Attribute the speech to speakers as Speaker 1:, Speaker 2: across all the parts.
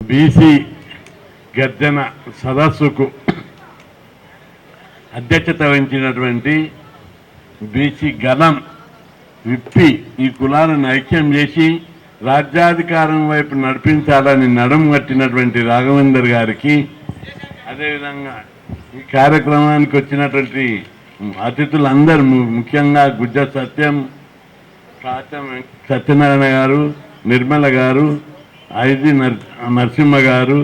Speaker 1: BC గర్జన సదస్సుకు అధ్యక్షత వహించినటువంటి బీసీ గలం విప్పి ఈ కులాలను ఐక్యం చేసి రాజ్యాధికారం వైపు నడిపించాలని నడుం కట్టినటువంటి రాఘవేందర్ గారికి, అదేవిధంగా ఈ కార్యక్రమానికి వచ్చినటువంటి అతిథులందరూ, ముఖ్యంగా గుజ్జ సత్యనారాయణ గారు, నిర్మల గారు, ఐజీ నరసింహ గారు,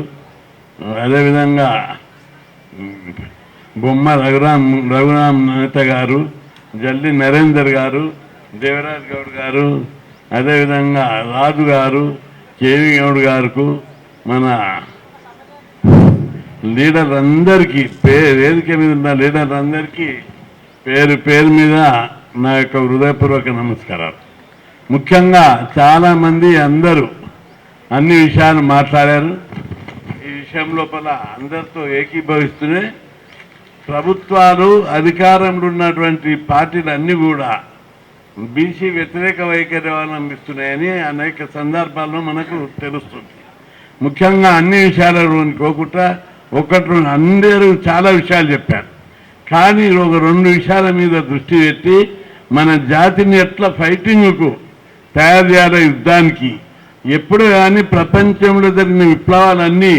Speaker 1: అదేవిధంగా బొమ్మ రఘురామ్ నేత గారు, జల్లి నరేందర్ గారు, దేవరాజ్ గౌడ్ గారు, అదేవిధంగా రాజు గారు, కేవీ గౌడ్ గారు, మన లీడర్లందరికీ వేదిక మీద ఉన్న లీడర్లందరికీ పేరు పేరు మీద నా యొక్క హృదయపూర్వక నమస్కారాలు. ముఖ్యంగా చాలామంది అందరూ అన్ని విషయాలు మాట్లాడారు. ఈ విషయం లోపల అందరితో ఏకీభవిస్తూనే ప్రభుత్వాలు అధికారంలో ఉన్నటువంటి పార్టీలు అన్నీ కూడా బీసీ వ్యతిరేక వైఖరి అవలంబిస్తున్నాయని అనేక సందర్భాల్లో మనకు తెలుస్తుంది. ముఖ్యంగా అన్ని విషయాలను కోకుండా ఒకటి అందరూ చాలా విషయాలు చెప్పారు. కానీ ఒక రెండు విషయాల మీద దృష్టి పెట్టి మన జాతిని ఎట్లా ఫైటింగ్కు తయారు చేయాలి, యుద్ధానికి. ఎప్పుడు కానీ ప్రపంచంలో జరిగిన విప్లవాలన్నీ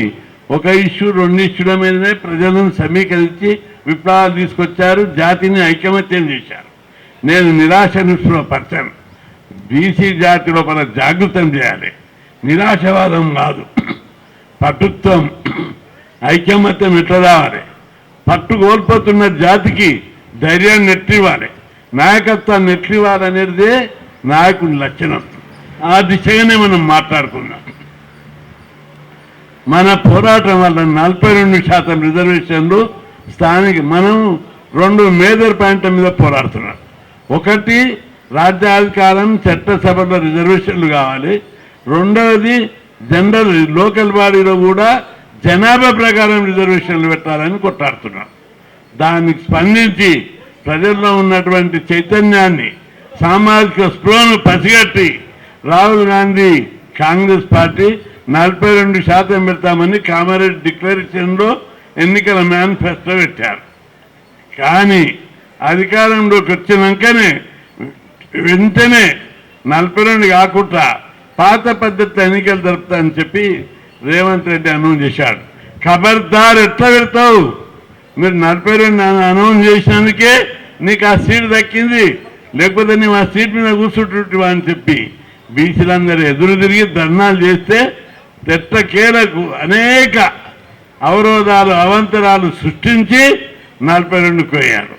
Speaker 1: ఒక ఇష్యూ రెండు ఇష్యూల మీదనే ప్రజలను సమీకరించి విప్లవాలు తీసుకొచ్చారు, జాతిని ఐకమత్యం చేశారు. నేను నిరాశ నిస్పృహపరచాను. బీసీ జాతి లోపల జాగృతం చేయాలి, నిరాశవాదం కాదు. పటుత్వం, ఐకమత్యం ఎట్లా రావాలి, పట్టు కోల్పోతున్న జాతికి ధైర్యాన్ని నెట్టివ్వాలి, నాయకత్వాన్ని నెట్టివ్వాలనేదే నాయకుని లక్షణం. ఆ దిశగానే మనం మాట్లాడుకున్నాం. మన పోరాటం వల్ల 42% రిజర్వేషన్లు స్థానిక, మనం రెండు మేజర్ పాయింట్ల మీద పోరాడుతున్నాం. ఒకటి, రాజ్యాధికారం చట్టసభలో రిజర్వేషన్లు కావాలి. రెండవది, జనరల్ లోకల్ బాడీలో కూడా జనాభా ప్రకారం రిజర్వేషన్లు పెట్టాలని కొట్లాడుతున్నాం. దానికి స్పందించి ప్రజల్లో ఉన్నటువంటి చైతన్యాన్ని, సామాజిక స్పృహను పసిగట్టి రాహుల్ గాంధీ కాంగ్రెస్ పార్టీ 42% పెడతామని కామారెడ్డి డిక్లరేషన్లో ఎన్నికల మేనిఫెస్టో పెట్టారు. కానీ అధికారంలోకి వచ్చినాకనే వెంటనే 42 కాకుండా పాత పద్ధతి ఎన్నికలు జరుపుతానని చెప్పి రేవంత్ రెడ్డి అనౌన్స్ చేశాడు. ఖబర్దార్, ఎట్లా పెడతావు? మీరు 42 అనౌన్స్ చేసినందుకే నీకు ఆ సీట్ దక్కింది, లేకపోతే నువ్వు ఆ సీట్ మీద కూర్చుంటువా అని చెప్పి బీసీలందరూ ఎదురు తిరిగి ధర్నాలు చేస్తే తెట్టకేలకు అనేక అవరోధాలు, అవంతరాలు సృష్టించి 42 పోయారు.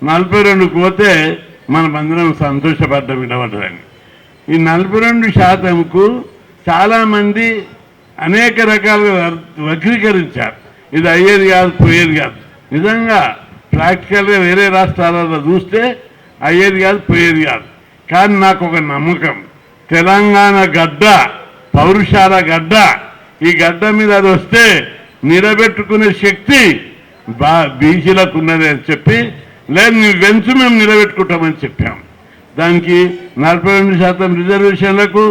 Speaker 1: 42 పోతే మనమందరం సంతోషపడ్డం వినబడ్డదని. ఈ 42%కు చాలామంది అనేక రకాలుగా వక్రీకరించారు. ఇది అయ్యేది కాదు, పోయేది కాదు. నిజంగా ప్రాక్టికల్గా వేరే రాష్ట్రాలలో చూస్తే అయ్యేది కాదు, పోయేది కాదు. కానీ నాకు ఒక నమ్మకం, తెలంగాణ గడ్డ పౌరుషాల గడ్డ, ఈ గడ్డ మీద అది వస్తే నిలబెట్టుకునే శక్తి బీసీలకు ఉన్నది అని చెప్పి, లేదు నువ్వు వెంచు మేము నిలబెట్టుకుంటామని చెప్పాం. దానికి 42% రిజర్వేషన్లకు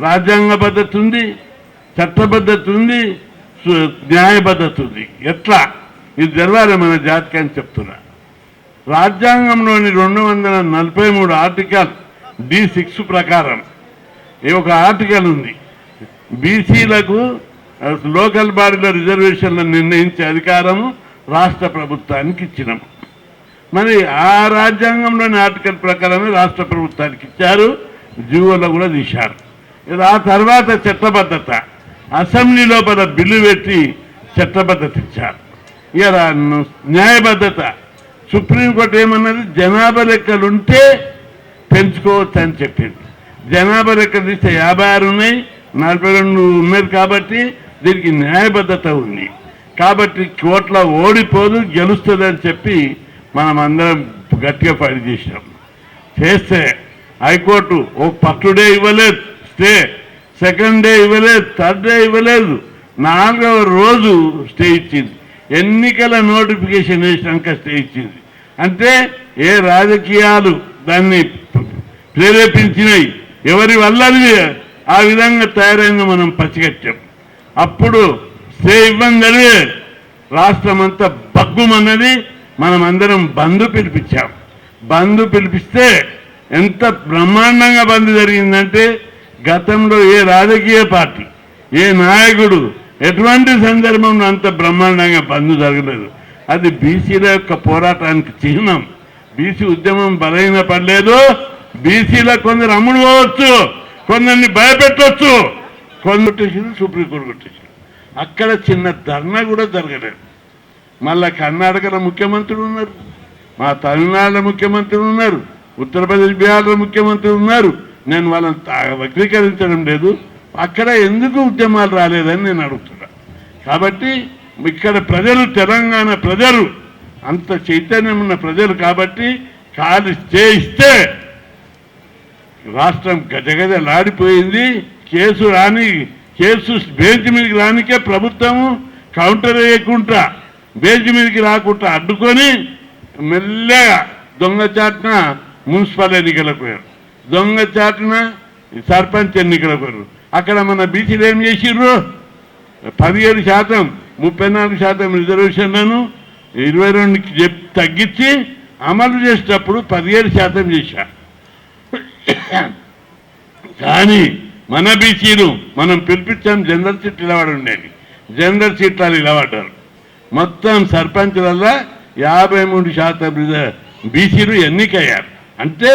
Speaker 1: రాజ్యాంగ పద్ధతి ఉంది, చట్టబద్ధత ఉంది, న్యాయబద్ధత ఉంది. ఎట్లా ఇది జరగాలి మన జాతికి అని చెప్తున్నా. రాజ్యాంగంలోని 243 ఆర్టికల్ D6 ప్రకారం ఒక ఆర్టికల్ ఉంది, బీసీలకు లోకల్ బాడీలో రిజర్వేషన్లను నిర్ణయించే అధికారము రాష్ట్ర ప్రభుత్వానికి ఇచ్చినాము. మరి ఆ రాజ్యాంగంలోని ఆర్టికల్ ప్రకారమే రాష్ట్ర ప్రభుత్వానికి ఇచ్చారు, జీవోలో కూడా తీశారు. ఆ తర్వాత చట్టబద్ధత, అసెంబ్లీ లోపల బిల్లు పెట్టి చట్టబద్ధత ఇచ్చారు. ఇక న్యాయబద్ధత, సుప్రీంకోర్టు ఏమన్నది, జనాభా లెక్కలుంటే పెంచుకోవచ్చు అని చెప్పింది. జనాభా లెక్కలు తీస్తే 56 ఉన్నాయి, 42 ఉన్నది. కాబట్టి దీనికి న్యాయబద్ధత ఉంది. కాబట్టి కోట్ల ఓడిపోదు, గెలుస్తుంది అని చెప్పి మనం అందరం గట్టిగా ఫైట్ చేసినాం. చేస్తే హైకోర్టు ఒక ఫస్ట్ డే ఇవ్వలేదు స్టే, సెకండ్ డే ఇవ్వలేదు, థర్డ్ డే ఇవ్వలేదు, 4వ రోజు స్టే ఇచ్చింది. ఎన్నికల నోటిఫికేషన్ వేసినాక స్టే ఇచ్చింది. అంటే ఏ రాజకీయాలు దాన్ని ప్రేరేపించినాయి, ఎవరి వల్ల ఆ విధంగా తయారైందో మనం పసిగట్టాం. అప్పుడు ఇబ్బంది జరిగే రాష్ట్రం అంతా బగ్గుమన్నది. మనమందరం బంధు పిలిపించాం. బంధు పిలిపిస్తే ఎంత బ్రహ్మాండంగా బంద్ జరిగిందంటే గతంలో ఏ రాజకీయ పార్టీ ఏ నాయకుడు ఎటువంటి సందర్భంలో అంత బ్రహ్మాండంగా బంద్ జరగలేదు. అది బీసీల యొక్క పోరాటానికి చిహ్నం. బీసీ ఉద్యమం బలహీన పడలేదు. బీసీల కొందరు అమ్ముడు పోవచ్చు, కొందరిని భయపెట్టవచ్చు, కొందరు సుప్రీంకోర్టు కొట్టేసారు. అక్కడ చిన్న ధర్నా కూడా జరగలేదు. మళ్ళా కర్ణాటకలో ముఖ్యమంత్రులు ఉన్నారు, మా తమిళనాడులో ముఖ్యమంత్రులు ఉన్నారు, ఉత్తరప్రదేశ్ బీహార్లో ముఖ్యమంత్రులు ఉన్నారు. నేను వాళ్ళని వక్రీకరించడం లేదు. అక్కడ ఎందుకు ఉద్యమాలు రాలేదని నేను అడుగుతున్నా. కాబట్టి ఇక్కడ ప్రజలు, తెలంగాణ ప్రజలు అంత చైతన్యం ఉన్న ప్రజలు కాబట్టి కాలు చేయిస్తే రాష్ట్రం గజగజలాడిపోయింది. కేసు బెంచ్ మీదకి రానికే ప్రభుత్వము కౌంటర్ వేయకుండా బెంచ్ మీదకి రాకుండా అడ్డుకొని మెల్లగా దొంగచాటున మున్సిపల్ ఎన్నికలకు పోయారు, దొంగచాటున సర్పంచ్ ఎన్నికలకు పోయారు. అక్కడ మన బీసీలు ఏం చేసిర్రు? 17%, 34% రిజర్వేషన్లను 22కి తగ్గించి అమలు చేసేటప్పుడు 17% చేశారు. కానీ మన బీసీలు మనం పిలిపించాం. జనరల్ సీట్లు నిలబడి ఉండేది, జనరల్ సీట్లు నిలబడ్డారు. మొత్తం సర్పంచ్లల్లో 53% బీసీలు ఎన్నికయ్యారు. అంటే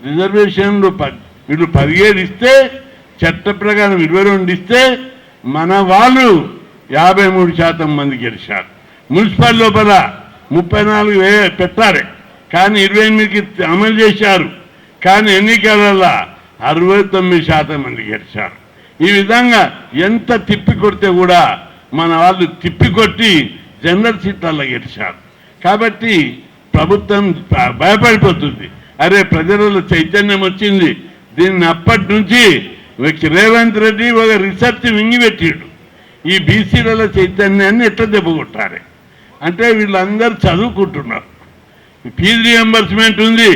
Speaker 1: రిజర్వేషన్లు వీళ్ళు 17 ఇస్తే చట్ట ప్రకారం 22 ఇస్తే మన వాళ్ళు 53% మంది గెలిచారు. మున్సిపల్ లోపల 34 పెట్టారు, కానీ 28కి అమలు చేశారు. కానీ ఎన్నికలలో 69% మంది గెలిచారు. ఈ విధంగా ఎంత తిప్పి కొడితే కూడా మన వాళ్ళు తిప్పికొట్టి జనరల్ సీట్లలో గెలిచారు. కాబట్టి ప్రభుత్వం భయపడిపోతుంది. అరే ప్రజలలో చైతన్యం వచ్చింది. దీన్ని అప్పటి నుంచి రేవంత్ రెడ్డి ఒక రీసెర్చ్ మింగిపెట్టాడు. ఈ బీసీల చైతన్యాన్ని ఎట్లా దెబ్బకొట్టాలి అంటే వీళ్ళందరూ చదువుకుంటున్నారు. ఫీజు రియంబర్స్మెంట్ ఉంది.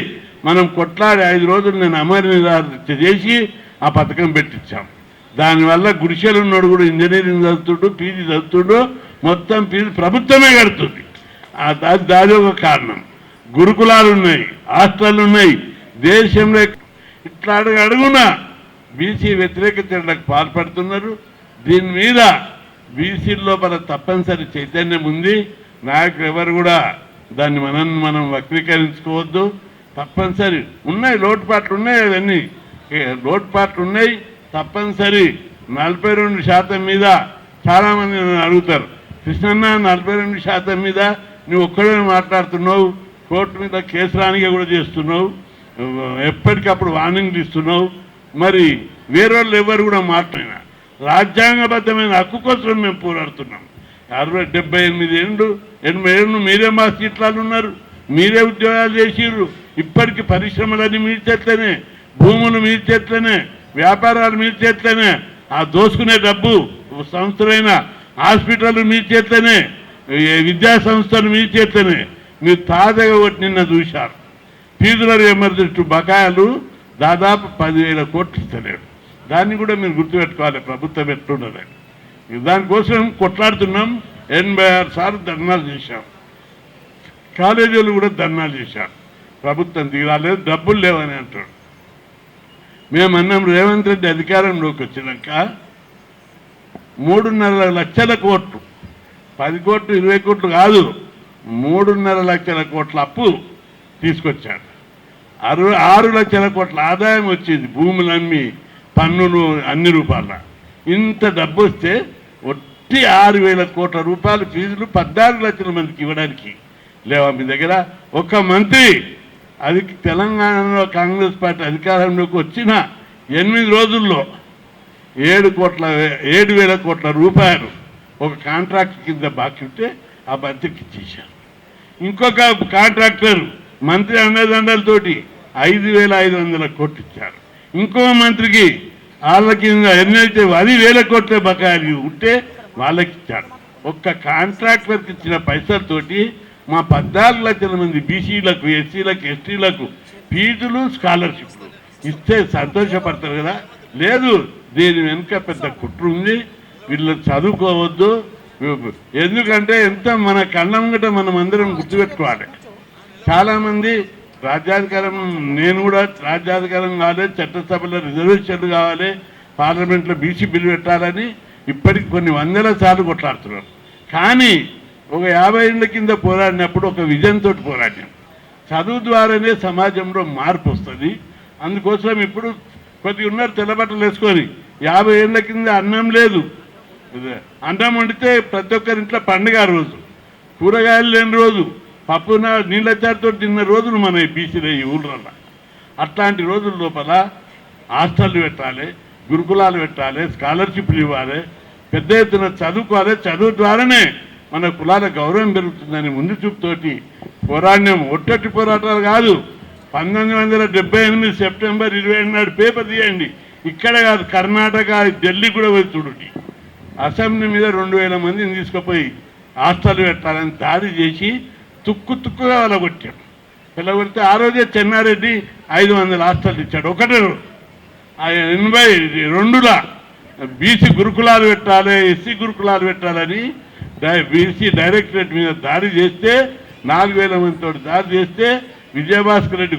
Speaker 1: మనం కొట్లాడి 5 రోజులు నేను అమరనిరాధ చేసి ఆ పథకం పెట్టించాం. దానివల్ల గుడిసెలు ఉన్నాడు కూడా ఇంజనీరింగ్ చదువుతుడు, పీజీ చదువుతుడు, మొత్తం ఫీజు ప్రభుత్వమే కడుతుంది. దాని ఒక కారణం. గురుకులాలు ఉన్నాయి, హాస్టళ్ళు ఉన్నాయి. దేశంలో ఇట్లా అడుగున బీసీ వ్యతిరేక చర్యలకు పాల్పడుతున్నారు. దీని మీద బీసీ లోపల తప్పనిసరి చైతన్యం ఉంది. నాయకులు ఎవరు కూడా దాన్ని మనం వక్రీకరించుకోవద్దు. తప్పనిసరి ఉన్నాయి, లోటుపాట్లు ఉన్నాయి, అవన్నీ లోటుపాట్లు ఉన్నాయి. తప్పనిసరి 42% మీద చాలామంది అడుగుతారు, కృష్ణన్న 42% మీద నువ్వు ఒక్కడే మాట్లాడుతున్నావు, కోర్టు మీద కేసు రానిగా కూడా చేస్తున్నావు, ఎప్పటికప్పుడు వార్నింగ్లు ఇస్తున్నావు, మరి వేరే వాళ్ళు ఎవరు కూడా మాట్లాడినా రాజ్యాంగబద్ధమైన హక్కు కోసం మేము పోరాడుతున్నాం. 78 ఏళ్ళు 80 ఏళ్ళు మీరే మా సీట్లలో ఉన్నారు, మీరే ఉద్యోగాలు చేసిర్రు. ఇప్పటికి పరిశ్రమలన్నీ మీ చేట్లనే, భూములు మీ చేట్లనే, వ్యాపారాలు మీ చేట్లనే, ఆ దోసుకునే డబ్బు సంస్థలైన హాస్పిటల్ మీ చేట్లనే, విద్యా సంస్థలు మీ చేట్లనే. మీరు తాజాగా ఒకటి నిన్న చూశారు, ఫీజుల రియంబర్స్మెంట్ బకాయిలు దాదాపు 10,000 కోట్లు ఇస్తలేడు. దాన్ని కూడా మీరు గుర్తుపెట్టుకోవాలి, ప్రభుత్వం ఎట్లున్నదని. దానికోసం కొట్లాడుతున్నాం. 86 సార్లు ధర్నాలు చేశాం, కాలేజీలు కూడా ధర్నాలు చేశాం. ప్రభుత్వం దిగాలేదు, డబ్బులు లేవని అంటాడు. మేమన్నాం రేవంత్ రెడ్డి అధికారంలోకి వచ్చినాక 3.5 లక్షల కోట్లు, 10 కోట్లు 20 కోట్లు కాదు, 3.5 లక్షల కోట్ల అప్పు తీసుకొచ్చాడు. 6 లక్షల కోట్ల ఆదాయం వచ్చింది, భూములు అమ్మి పన్నులు అన్ని రూపాయల. ఇంత డబ్బు వస్తే ఒట్టి 6,000 కోట్ల రూపాయలు ఫీజులు 14 లక్షల మందికి ఇవ్వడానికి లేవా మీ దగ్గర? ఒక మంత్రి అది తెలంగాణలో కాంగ్రెస్ పార్టీ అధికారంలోకి వచ్చిన 8 రోజుల్లో 7,000 కోట్ల రూపాయలు ఒక కాంట్రాక్ట్ కింద బాకీ ఉంటే ఆ మంత్రికి ఇచ్చేశారు. ఇంకొక కాంట్రాక్టర్ మంత్రి అండదండలతోటి 5,500 కోట్లు ఇచ్చారు. ఇంకో మంత్రికి వాళ్ళ కింద ఎన్నైతే 10,000 కోట్ల బకాయిలు ఉంటే వాళ్ళకి ఇచ్చారు. ఒక్క కాంట్రాక్టర్కి ఇచ్చిన పైసలతోటి మా 14 లక్షల మంది బీసీలకు, ఎస్సీలకు, ఎస్టీలకు ఫీజులు, స్కాలర్షిప్లు ఇస్తే సంతోషపడతారు కదా. లేదు, దీని వెనుక పెద్ద కుట్ర ఉంది. వీళ్ళు చదువుకోవద్దు. ఎందుకంటే ఎంత మన కళ్ళం గట మనం అందరం గుర్తుపెట్టుకోవాలి. చాలామంది రాజ్యాధికారం, నేను కూడా రాజ్యాధికారం కావాలి, చట్టసభలో రిజర్వేషన్లు కావాలి, పార్లమెంట్లో బీసీ బిల్లు పెట్టాలని ఇప్పటికి కొన్ని వందల సార్లు కొట్లాడుతున్నారు. కానీ ఒక 50 ఏళ్ళ కింద పోరాడినప్పుడు ఒక విజన్ తోటి పోరాడినాం. చదువు ద్వారానే సమాజంలో మార్పు వస్తుంది. అందుకోసం ఇప్పుడు కొద్దిగా ఉన్నారు తెల్లబట్టలు వేసుకొని. 50 ఏళ్ళ కింద అన్నం లేదు, అన్నం వండితే ప్రతి ఒక్కరింట్లో పండుగ రోజు, కూరగాయలు లేని రోజు, పప్పు నీళ్ళచారుతో తిన్న రోజులు మన బీసీలో ఈ ఊళ్ళల్లో. అట్లాంటి రోజుల లోపల హాస్టళ్ళు పెట్టాలి, గురుకులాలు పెట్టాలి, స్కాలర్షిప్లు ఇవ్వాలి, పెద్ద ఎత్తున చదువుకోవాలి. చదువు ద్వారానే మన కులాల గౌరవం పెరుగుతుందని ముందు చూపుతోటి పోరాడినాం. ఒట్టొట్టి పోరాటాలు కాదు. 1978 సెప్టెంబర్ 27 నాడు పేపర్ తీయండి. ఇక్కడ కాదు, కర్ణాటక, ఢిల్లీ కూడా పోయి చూడండి. అసెంబ్లీ మీద 2000 మందిని తీసుకుపోయి హాస్టల్ పెట్టాలని దాడి చేసి తుక్కుగా వెళ్ళగొట్టాడు. వెళ్ళగొడితే ఆ రోజే చెన్నారెడ్డి 500 హాస్టల్ ఇచ్చాడు. ఒకటే 82లా బీసీ గురుకులాలు పెట్టాలి, ఎస్సీ గురుకులాలు పెట్టాలని బీసీ డైరెక్టరేట్ మీద దాడి చేస్తే, 4000 మందితో దాడి చేస్తే విజయభాస్కర్ రెడ్డి